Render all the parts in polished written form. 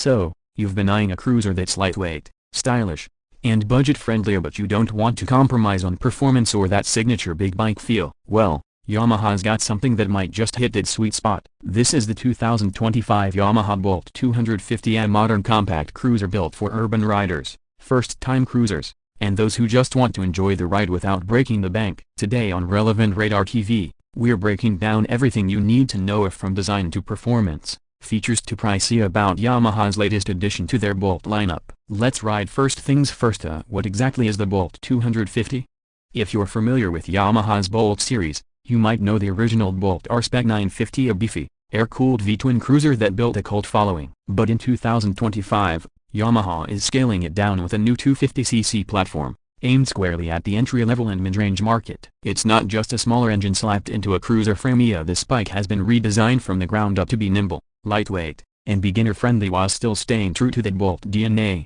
So, you've been eyeing a cruiser that's lightweight, stylish, and budget-friendly, but you don't want to compromise on performance or that signature big bike feel. Well, Yamaha's got something that might just hit its sweet spot. This is the 2025 Yamaha Bolt 250, a modern compact cruiser built for urban riders, first-time cruisers, and those who just want to enjoy the ride without breaking the bank. Today on Rev Radar TV, we're breaking down everything you need to know from design to performance, features to price about Yamaha's latest addition to their Bolt lineup. Let's ride. First things first, what exactly is the Bolt 250? If you're familiar with Yamaha's Bolt series, you might know the original Bolt R-Spec 950, a beefy, air-cooled V-twin cruiser that built a cult following. But in 2025, Yamaha is scaling it down with a new 250cc platform, aimed squarely at the entry-level and mid-range market. It's not just a smaller engine slapped into a cruiser frame. This bike has been redesigned from the ground up to be nimble, lightweight, and beginner-friendly while still staying true to that Bolt DNA.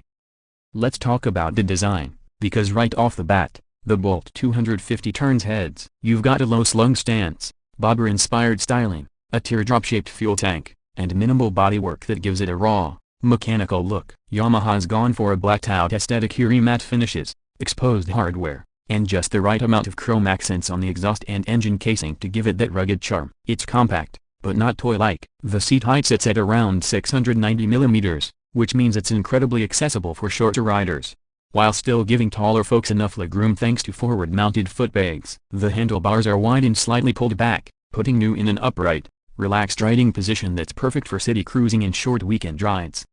Let's talk about the design, because right off the bat, the Bolt 250 turns heads. You've got a low-slung stance, bobber-inspired styling, a teardrop-shaped fuel tank, and minimal bodywork that gives it a raw, mechanical look. Yamaha's gone for a blacked-out aesthetic here, matte finishes, exposed hardware, and just the right amount of chrome accents on the exhaust and engine casing to give it that rugged charm. It's compact, but not toy-like. The seat height sits at around 690mm, which means it's incredibly accessible for shorter riders, while still giving taller folks enough legroom thanks to forward-mounted footpegs. The handlebars are wide and slightly pulled back, putting you in an upright, relaxed riding position that's perfect for city cruising and short weekend rides.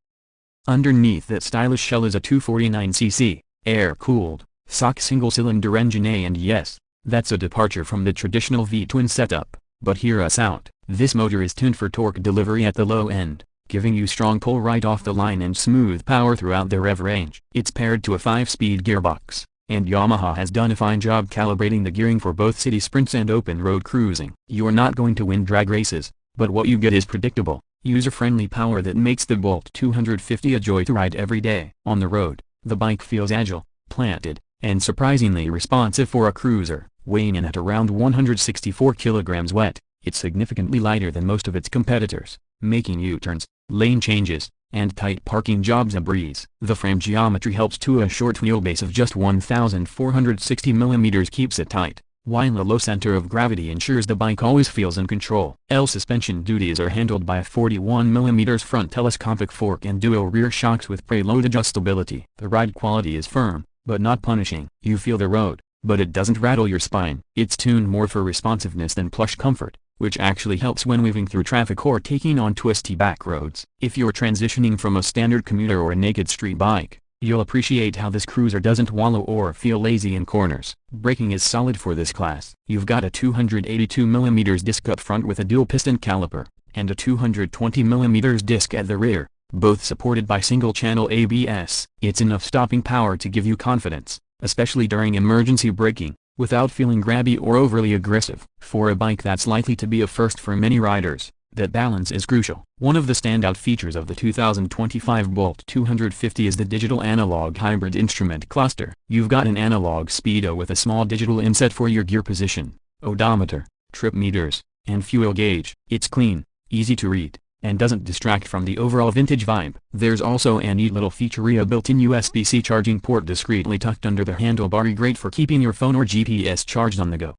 Underneath that stylish shell is a 249cc, air-cooled, SOC single-cylinder engine, and yes, that's a departure from the traditional V-twin setup, but hear us out. This motor is tuned for torque delivery at the low end, giving you strong pull right off the line and smooth power throughout the rev range. It's paired to a 5-speed gearbox, and Yamaha has done a fine job calibrating the gearing for both city sprints and open road cruising. You're not going to win drag races, but what you get is predictable, user-friendly power that makes the Bolt 250 a joy to ride every day. On the road, the bike feels agile, planted, and surprisingly responsive for a cruiser. Weighing in at around 164 kilograms wet, it's significantly lighter than most of its competitors, making U-turns, lane changes, and tight parking jobs a breeze. The frame geometry helps too. A short wheelbase of just 1,460mm keeps it tight, while a low center of gravity ensures the bike always feels in control. Suspension duties are handled by a 41mm front telescopic fork and dual rear shocks with preload adjustability. The ride quality is firm, but not punishing. You feel the road, but it doesn't rattle your spine. It's tuned more for responsiveness than plush comfort, which actually helps when weaving through traffic or taking on twisty back roads. If you're transitioning from a standard commuter or a naked street bike, you'll appreciate how this cruiser doesn't wallow or feel lazy in corners. Braking is solid for this class. You've got a 282mm disc up front with a dual piston caliper, and a 220mm disc at the rear, both supported by single-channel ABS. It's enough stopping power to give you confidence, especially during emergency braking, without feeling grabby or overly aggressive. For a bike that's likely to be a first for many riders, that balance is crucial. One of the standout features of the 2025 Bolt 250 is the digital analog hybrid instrument cluster. You've got an analog speedo with a small digital inset for your gear position, odometer, trip meters, and fuel gauge. It's clean, easy to read, and doesn't distract from the overall vintage vibe. There's also a neat little feature, a built-in USB-C charging port discreetly tucked under the handlebar, great for keeping your phone or GPS charged on the go.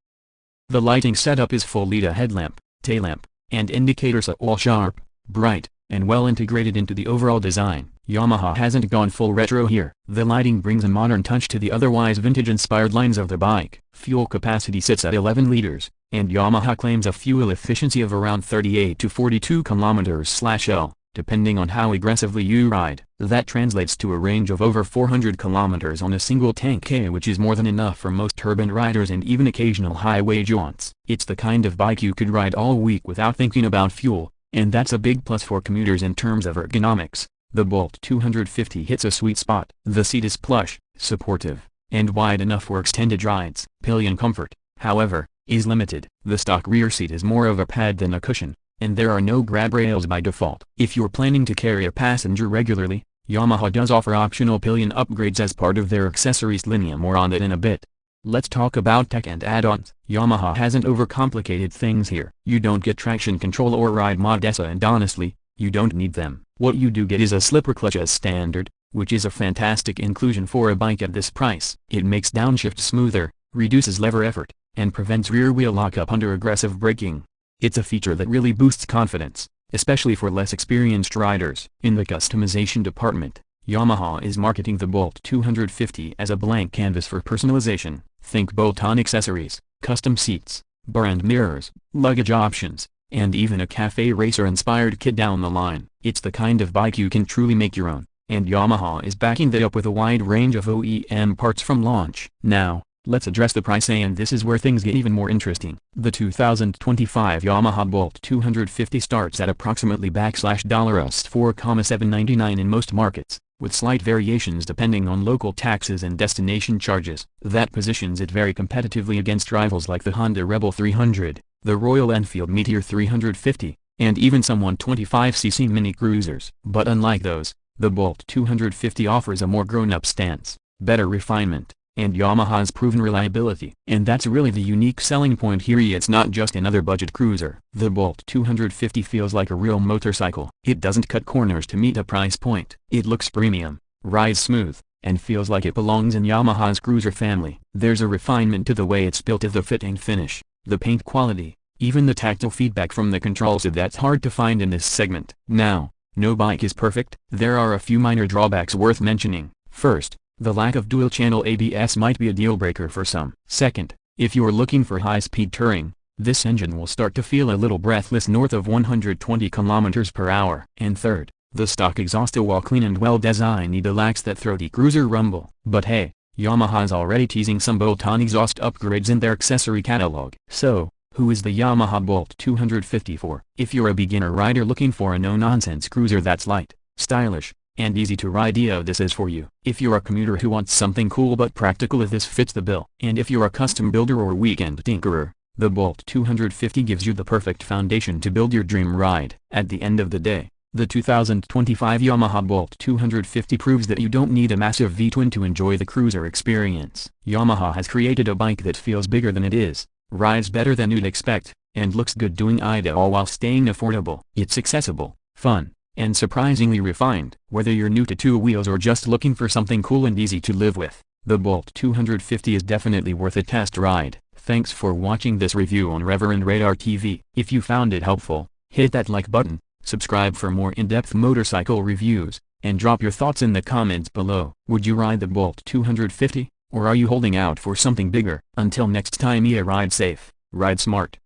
The lighting setup is full LED headlamp, tail lamp, and indicators are all sharp, bright, and well integrated into the overall design. Yamaha hasn't gone full retro here. The lighting brings a modern touch to the otherwise vintage-inspired lines of the bike. Fuel capacity sits at 11 liters, and Yamaha claims a fuel efficiency of around 38 to 42 km/L, depending on how aggressively you ride. That translates to a range of over 400 km on a single tank, which is more than enough for most urban riders and even occasional highway jaunts. It's the kind of bike you could ride all week without thinking about fuel, and that's a big plus for commuters. In terms of ergonomics, the Bolt 250 hits a sweet spot. The seat is plush, supportive, and wide enough for extended rides. Pillion comfort, however, is limited. The stock rear seat is more of a pad than a cushion, and there are no grab rails by default. If you're planning to carry a passenger regularly, Yamaha does offer optional pillion upgrades as part of their accessories lineup. More on that in a bit. Let's talk about tech and add-ons. Yamaha hasn't overcomplicated things here. You don't get traction control or ride mod ESA, and honestly, you don't need them. What you do get is a slipper clutch as standard, which is a fantastic inclusion for a bike at this price. It makes downshift smoother, reduces lever effort, and prevents rear wheel lockup under aggressive braking. It's a feature that really boosts confidence, especially for less experienced riders. In the customization department, Yamaha is marketing the Bolt 250 as a blank canvas for personalization. Think bolt-on accessories, custom seats, brand mirrors, luggage options, and even a cafe racer-inspired kit down the line. It's the kind of bike you can truly make your own, and Yamaha is backing that up with a wide range of OEM parts from launch. Now, let's address the price, and this is where things get even more interesting. The 2025 Yamaha Bolt 250 starts at approximately $4,799 in most markets, with slight variations depending on local taxes and destination charges. That positions it very competitively against rivals like the Honda Rebel 300, the Royal Enfield Meteor 350, and even some 125cc mini cruisers. But unlike those, the Bolt 250 offers a more grown-up stance, better refinement, and Yamaha's proven reliability. And that's really the unique selling point here. It's not just another budget cruiser. The Bolt 250 feels like a real motorcycle. It doesn't cut corners to meet a price point. It looks premium, rides smooth, and feels like it belongs in Yamaha's cruiser family. There's a refinement to the way it's built, to the fit and finish, the paint quality, even the tactile feedback from the controls that's hard to find in this segment. Now, no bike is perfect. There are a few minor drawbacks worth mentioning. First, the lack of dual-channel ABS might be a deal-breaker for some. Second, if you're looking for high-speed touring, this engine will start to feel a little breathless north of 120 km/h. And third, the stock exhaust, while clean and well-designed, lacks that throaty cruiser rumble. But hey, Yamaha's already teasing some bolt-on exhaust upgrades in their accessory catalog. So, who is the Yamaha Bolt 250 for? If you're a beginner rider looking for a no-nonsense cruiser that's light, stylish, and easy to ride, this is for you. If you're a commuter who wants something cool but practical, this fits the bill. And if you're a custom builder or weekend tinkerer, the Bolt 250 gives you the perfect foundation to build your dream ride. At the end of the day, the 2025 Yamaha Bolt 250 proves that you don't need a massive V-twin to enjoy the cruiser experience. Yamaha has created a bike that feels bigger than it is, rides better than you'd expect, and looks good doing it all while staying affordable. It's accessible, fun, and surprisingly refined. Whether you're new to two wheels or just looking for something cool and easy to live with, the Bolt 250 is definitely worth a test ride. Thanks for watching this review on Rev Radar TV. If you found it helpful, hit that like button, subscribe for more in-depth motorcycle reviews, and drop your thoughts in the comments below. Would you ride the Bolt 250, or are you holding out for something bigger? Until next time, ride safe, ride smart.